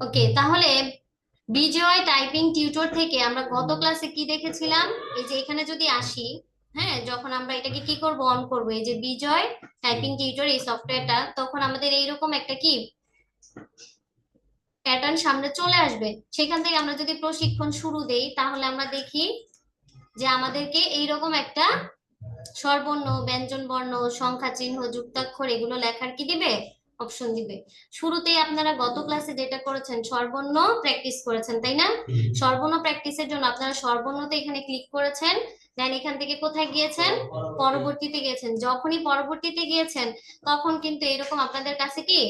ওকে, তাহলে বিজয় typing tutor থেকে আমরা গত ক্লাসে কি দেখেছিলাম? এই যে এখানে যদি আসি, হ্যাঁ, যখন আমরা এটাকে কি করব, অন করব, এই যে বিজয় টাইপিং টিউটর এই সফটওয়্যারটা, তখন আমাদের এইরকম একটা কি প্যাটার্ন সামনে চলে আসবে। সেখান থেকে আমরা যদি প্রশিক্ষণ শুরু দেই, তাহলে আমরা দেখি যে আমাদেরকে এইরকম একটা স্বরবর্ণ, ব্যঞ্জন বর্ণ, সংখ্যা চিহ্ন, যুক্তাক্ষর এগুলো লেখার কি দিবে, অপশন দিবে। শুরুতেই আপনারা গত ক্লাসে যেটা করেছেন, স্বরবর্ণ প্র্যাকটিস করেছেন, তাই না? স্বরবর্ণ প্র্যাকটিসের জন্য আপনারা স্বরবর্ণতে এখানে ক্লিক করেছেন, দেন এখান থেকে কোথায় গিয়েছেন, পরবর্তীতে গিয়েছেন। যখনই পরবর্তীতে গিয়েছেন, তখন কিন্তু এরকম আপনাদের কাছে কি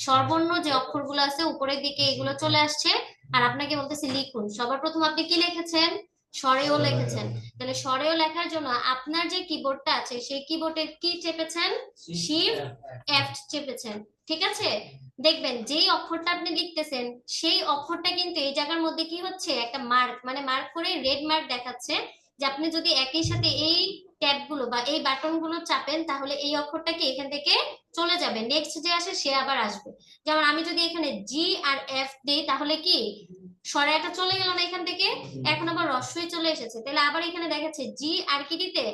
স্বরবর্ণ যে অক্ষরগুলো আছে উপরের দিকে, এগুলো চলে আসছে। আর আপনাকে বলতেছি লিখুন। সবার প্রথম আপনি কি লিখেছেন? স্বরেও লিখেছেন। তাহলে স্বরেও লেখার জন্য আপনার যে কিবোর্ডটা আছে, সেই কিবোর্ডে কি চেপেছেন? Shift F চেপেছেন। ঠিক আছে, দেখবেন যেই অক্ষরটা আপনি লিখতেছেন, সেই অক্ষরটা কিন্তু এই জায়গার মধ্যে কি হচ্ছে, একটা মার্ক, মানে মার্ক করে রেড মার্ক দেখাচ্ছে, যে আপনি যদি একই সাথে এই ট্যাব গুলো বা এই বাটন গুলো চাপেন, তাহলে এই অক্ষরটা কি এখান থেকে চলে যাবে, নেক্সট যে আসে সে আবার আসবে। যেমন আমি যদি এখানে জি আর এফ দিই, তাহলে কি সরাইটা চলে গেল না এখান থেকে, এখন আবার রস্বই চলে এসেছে। তাহলে আবার এখানে দেখাচ্ছে জি আর কি দিতে,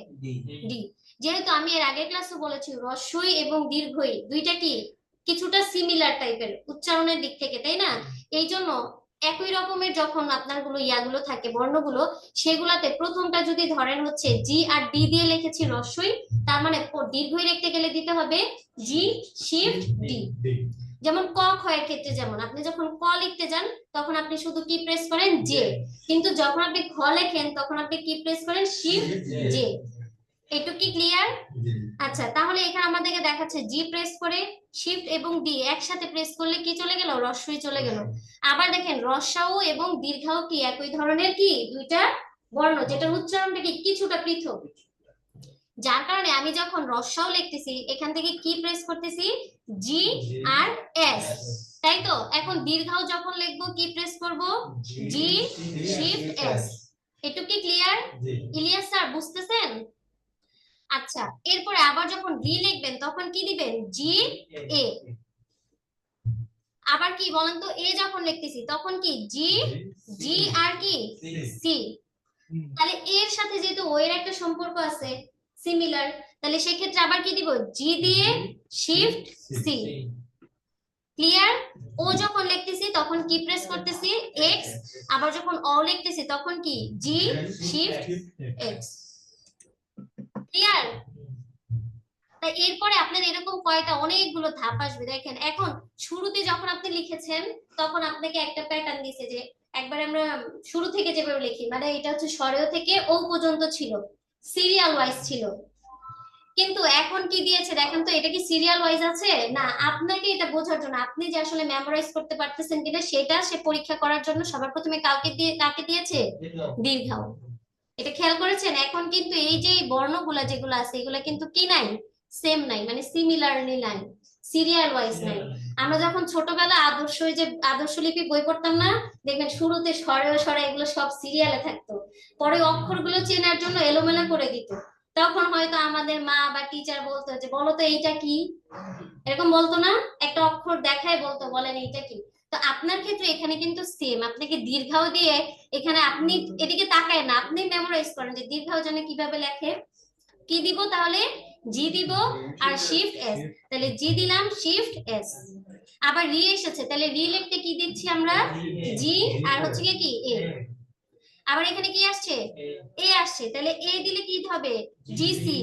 ডি। যেহেতু আমি এর আগের ক্লাসে বলেছি রস্বই এবং দীর্ঘই দুইটা কি কিছুটা সিমিলার টাইপের উচ্চারণের দিক থেকে, তাই না? এই জন্য একই রকমের যখন আপনার গুলো ইয়াগুলো থাকে, বর্ণগুলো, সেগুলাতে প্রথমটা যদি ধরেন হচ্ছে জি আর ডি দিয়ে লিখেছি রস্বই, তার মানে দীর্ঘই লিখতে গেলে দিতে হবে জি শিফট ডি। যেমন ক খ এর ক্ষেত্রে, যেমন আপনি যখন ক লিখতে যান, তখন আপনি শুধু কি প্রেস করেন, জে। কিন্তু যখন আপনি খ লেখেন, তখন আপনি কি প্রেস করেন, শিফট জে। এটুকু কি ক্লিয়ার? আচ্ছা, তাহলে এখানে আমাদেরকে দেখাচ্ছে জি প্রেস করে শিফট এবং ডি একসাথে প্রেস করলে কি চলে গেল, রস্বই চলে গেল। আবার দেখেন রস্যাও এবং দীর্ঘাও কি একই ধরনের কি দুইটা বর্ণ, যেটার উচ্চারণটা কি কিছুটা পৃথক। যার কারণে আমি যখন রস্যাও লিখতেছি, এখান থেকে কি প্রেস করতেছি, জি আর এস, তাই তো? এখন দীর্ঘাও যখন লিখবো কি প্রেস করব, জি শিফট এস। এটুকু কি ক্লিয়ার? ইলিয়াস স্যার বুঝতেছেন? আচ্ছা, এরপরে আবার যখন ডি লিখবেন, তখন কি দিবেন, জি এ। আবার কি বলেন তো, এ যখন লিখতেছি, তখন কি জি, জি আর কি সি। তাহলে এর সাথে যেহেতু ও এর একটা সম্পর্ক আছে, সিমিলার, তাহলে সেক্ষেত্রে আবার কি দিব, জি দিয়ে শিফট সি। ক্লিয়ার? ও যখন লিখতেছি তখন কি প্রেস করতেছি, এক্স। আবার যখন অ লিখতেছি, তখন কি জি শিফট এক্স। ক্লিয়ার? তাই এরপরে আপনার এরকম কয়টা অনেকগুলো ধাপ আসবে। দেখেন এখন শুরুতে যখন আপনি লিখেছেন, তখন আপনাকে একটা প্যাটার্ন দিয়েছে, যে একবার আমরা শুরু থেকে যেভাবে লিখি, মানে এটা হচ্ছে স্বরেও থেকে ও পর্যন্ত ছিল, সিরিয়াল ওয়াইজ ছিল। কিন্তু এখন কি দিয়েছে দেখেন তো, এটা কি সিরিয়াল ওয়াইজ আছে না? আপনাকে এটা বোঝার জন্য, আপনি যে আসলে মেমোরাইজ করতে পারতেছেন কিনা সেটা সে পরীক্ষা করার জন্য সবার প্রথমে কাকে দিয়েছে, দীর্ঘাও। এটা খেয়াল করেছেন? এখন কিন্তু এই যে বর্ণগুলা যেগুলো আছে, এগুলা কিন্তু কি নাই, সেম নাই, মানে সিমিলারলি নাই, সিরিয়াল ওয়াইজ নাই। আমরা যখন ছোটবেলা আদর্শ, ওই যে আদর্শ লিপি বই পড়তাম না, দেখবেন শুরুতে স্বরে স্বরে এগুলো সব সিরিয়ালে থাকতো, পরে অক্ষরগুলো চেনার জন্য এলোমেলো করে দিত। তখন হয়তো আমাদের মা বা টিচার বলতো যে বলো তো এইটা কি, এরকম বলতো না, একটা অক্ষর দেখায় বলতো, বলেন এইটা কি। তো আপনার ক্ষেত্রে এখানে কিন্তু সেম, আপনাকে দীর্ঘাও দিয়ে এখানে আপনি এদিকে তাকায় না, আপনি মেমোরাইজ করেন যে দীর্ঘাও জানে কিভাবে লেখে। কি দিব তাহলে, জি দিব আর শিফট এস। তাহলে জি দিলাম, শিফট এস। আবার রি এসেছে, তাহলে রি লিখতে কি দিচ্ছি আমরা, জি আর হচ্ছে কি এ। আবার এখানে কি আসছে, এ আসছে, তাহলে এ দিলে কি হবে, জিসি।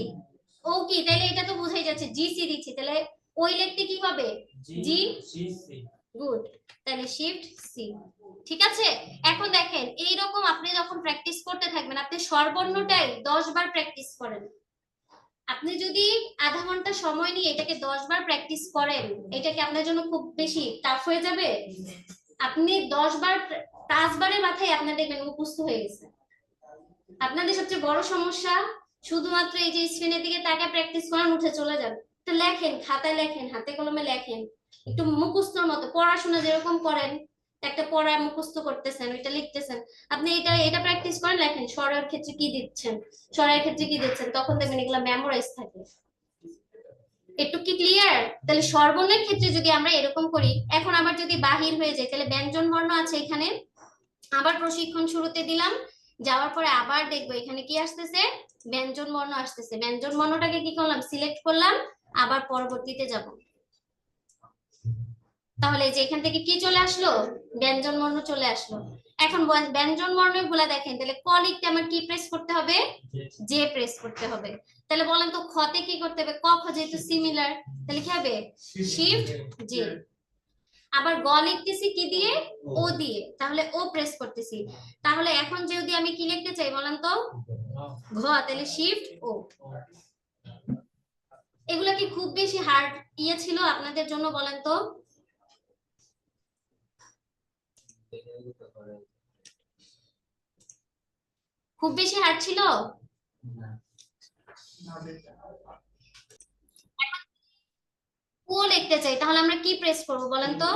ও কি, তাহলে এটা তো বোঝাই যাচ্ছে জিসি দিচ্ছি, তাহলে ওই লিখতে কি হবে, জি। গুড, তাহলে শিফট সি। ঠিক আছে, এখন দেখেন এইরকম আপনি যখন প্র্যাকটিস করতে থাকবেন, আপনি স্বরবর্ণটাই 10 বার প্র্যাকটিস করেন। আপনি যদি আধা ঘন্টা সময় নিয়ে এটাকে 10 বার প্র্যাকটিস করেন, এটা কি আপনার জন্য খুব বেশি টাফ হয়ে যাবে? আপনি 10 বার, 5 বারের মাথায় আপনার দেখবেন মুখস্থ হয়ে গেছে। আপনাদের সবচেয়ে বড় সমস্যা শুধুমাত্র এই যে স্ক্রিনের দিকে তাকিয়ে প্র্যাকটিস করেন, উঠে চলে যান। তো লেখেন, খাতায় লেখেন, হাতে কলমে লেখেন, একটু মুখস্থর মতো পড়াশোনা যেরকম করেন, একটা পড়া মুখস্থ করতেছেন, ওইটা লিখতেছেন, আপনি এটা এটা প্র্যাকটিস করেন, লেখেন স্বরের ক্ষেত্রে কি দিচ্ছেন, স্বরের ক্ষেত্রে কি দিচ্ছেন, তখন দেখবেন এগুলো মেমোরাইজ থাকে। একটু কি ক্লিয়ার? তাহলে স্বরবর্ণের ক্ষেত্রে যদি আমরা এরকম করি, এখন আবার যদি বাহির হয়ে যায় তাহলে ব্যঞ্জন বর্ণ আছে এখানে, আবার প্রশিক্ষণ শুরুতে দিলাম, যাওয়ার পরে আবার দেখবো এখানে কি আসতেছে, ব্যঞ্জন বর্ণ আসতেছে। ব্যঞ্জন বর্ণটাকে কি করলাম, সিলেক্ট করলাম, আবার পরবর্তীতে যাব। তাহলে যে এখান থেকে কি চলে আসলো, ব্যঞ্জন বর্ণ চলে আসলো। এখন ব্যঞ্জন বর্ণগুলা দেখেন, তাহলে ক লিখতে আমার কি প্রেস করতে হবে, জে প্রেস করতে হবে। তাহলে বলেন তো খতে কি করতে হবে, ক খ যেহেতু সিমিলার, তাহলে কি হবে, শিফট জে। আবার গ লিখতেছি কি দিয়ে, ও দিয়ে, তাহলে ও প্রেস করতেছি। তাহলে এখন যদি আমি কি লিখতে চাই বলেন তো, ঘ, তাহলে শিফট ও। এগুলা কি খুব বেশি হার্ড ছিল আপনাদের জন্য বলেন তো? খুব বেশি হার্ড ছিল? ও লিখতে চাই, তাহলে আমরা কি প্রেস করব বলেন তো,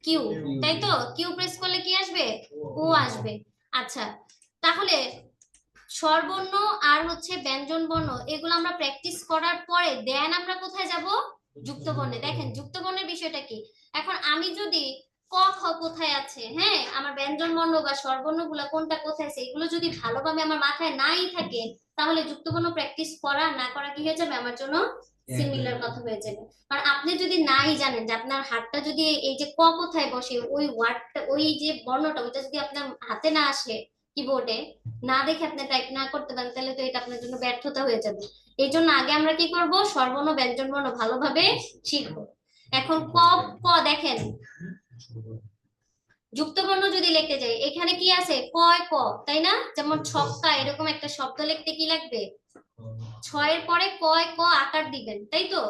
কিউ, তাই তো? কিউ প্রেস করলে কি আসবে, ও আসবে। আচ্ছা, তাহলে স্বরবর্ণ আর হচ্ছে ব্যঞ্জন বর্ণ এগুলো আমরা প্র্যাকটিস করার পরে দেন আমরা কোথায় যাব, যুক্ত বর্ণে। দেখেন যুক্ত বর্ণের বিষয়টা কি, এখন আমি যদি ক খ কোথায় আছে, হ্যাঁ, আমার ব্যঞ্জন বর্ণ বা স্বরবর্ণ গুলা কোনটা কোথায় আছে এগুলো যদি ভালোভাবে আমার মাথায় নাই থাকে, তাহলে যুক্ত বর্ণ প্র্যাকটিস করা না করা কি হয়ে যাবে আমার জন্য সিমিলার কথা হয়ে যাবে। কারণ আপনি যদি নাই জানেন যে আপনার হাতটা যদি এই যে ক কোথায় বসে, ওই ওয়ার্ডটা, ওই যে বর্ণটা ওইটা যদি আপনার হাতে না আসে, কিবোর্ডে না দেখে আপনি টাইপ না করতে পারেন, তাহলে তো এটা আপনার জন্য ব্যর্থতা হয়ে যাবে। এই জন্য আগে আমরা কি করব, স্বরবর্ণ ব্যঞ্জন বর্ণ ভালোভাবে শিখবো। এখন ক, ক দেখেন যুক্ত বর্ণ যদি লিখতে যাই, এখানে কি আছে, কয় ক, তাই না? যেমন ছক্কা এরকম একটা শব্দ লিখতে কি লাগবে, ছয়ের পরে কয় ক আকার দিবেন, তাই তো?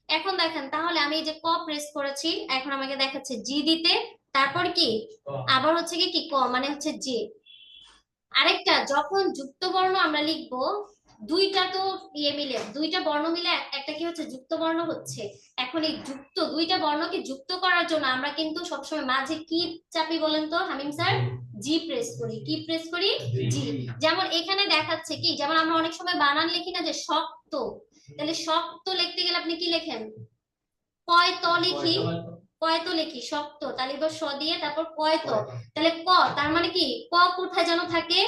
এখন দেখেন, তাহলে আমি এই যে ক প্রেস করেছি, এখন আমাকে দেখাচ্ছে জি দিতে, তারপর কি আবার হচ্ছে কি ক মানে হচ্ছে জে। আরেকটা, যখন যুক্ত বর্ণ আমরা লিখবো, দুইটা তো ইয়ে মিলে, দুইটা বর্ণ মিলে একটা কি হচ্ছে, যুক্ত বর্ণ হচ্ছে। এখন এই যুক্ত দুইটা বর্ণকে যুক্ত করার জন্য আমরা কিন্তু সবসময় মাঝে কি চাপি বলেন তো হামিম স্যার, জি প্রেস করি। কি প্রেস করি, জি। যেমন এখানে দেখাচ্ছে কি, যেমন আমরা অনেক সময় বানান লিখি না যে শক্ত, তাহলে শক্ত লিখতে গেলে আপনি কি লেখেন, কয় ত লিখি, কয় তো লিখি শক্ত, তাহলে এবার স দিয়ে তারপর কয় তো, তাহলে ক, তার মানে কি ক কোথায় যেন থাকে,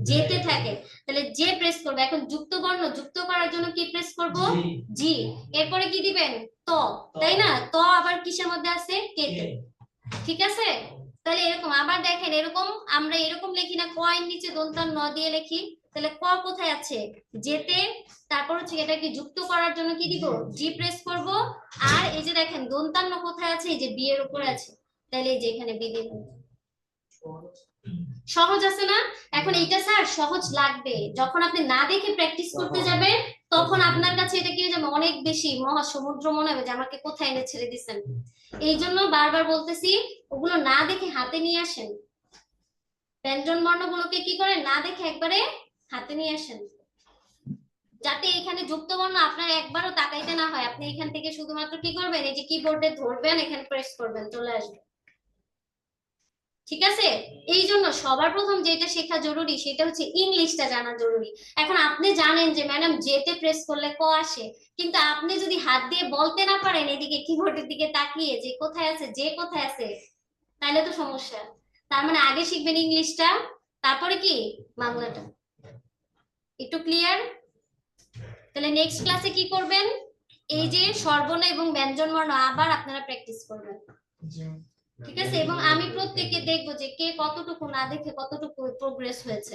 জেতে থাকে, তাহলে জে প্রেস করবে। এখন যুক্ত বর্ণ যুক্ত করার জন্য কি প্রেস করব, জি। এরপরে কি দিবেন, ত, তাই না? ত আবার কিসের মধ্যে আছে, কেতে, ঠিক আছে? তাহলে এরকম আবার দেখেন, এরকম আমরা এরকম লিখি না, ক এর নিচে দন্তান ন দিয়ে লিখি, তাহলে ক কোথায় আছে, জেতে, তারপর হচ্ছে এটাকে যুক্ত করার জন্য কি দিব, জি প্রেস করব। আর এই যে দেখেন দন্তান্ন কোথায় আছে, এই যে বি এর উপরে আছে, তাহলে এই যে এখানে বি দিব। সহজ আছে না? এখন এইটা স্যার সহজ লাগবে, যখন আপনি না দেখে প্র্যাকটিস করতে যাবেন তখন আপনার কাছে এটা কি হয়ে যাবে, অনেক বেশি মহাসমুদ্র মনে হবে যে আমাকে কোথায় এনে ছেড়ে দিচ্ছেন। এই জন্য বারবার বলতেছি, ওগুলো না দেখে হাতে নিয়ে আসেন, ব্যঞ্জন বর্ণগুলোকে কি করে না দেখে একবারে হাতে নিয়ে আসেন, যাতে এখানে যুক্ত বর্ণ আপনার একবারও তাকাইতে না হয়। আপনি এখান থেকে শুধুমাত্র কি করবেন, এই যে কিবোর্ডে ধরবেন, এখানে প্রেস করবেন, চলে আসবে, ঠিক আছে? এই জন্য সবার প্রথম যেটা শেখা জরুরি সেটা হচ্ছে ইংলিশটা জানা জরুরি। এখন আপনি জানেন যে ম্যাডাম জেতে প্রেস করলে ক আসে, কিন্তু আপনি যদি হাত দিয়ে বলতে না পারেন এদিকে কিবোর্ডের দিকে তাকিয়ে যে কোথায় আছে, যে কোথায় আছে, তাহলে তো সমস্যা। তার মানে আগে শিখবেন ইংলিশটা, তারপরে কি বাংলাটা। একটু ক্লিয়ার? তাহলে নেক্সট ক্লাসে কি করবেন, এই যে স্বরবর্ণ এবং ব্যঞ্জন বর্ণ আবার আপনারা প্র্যাকটিস করবেন, ঠিক আছে? এবং আমি প্রত্যেককে দেখবো যে কে কতটুকু না দেখে কতটুকু প্রোগ্রেস হয়েছে।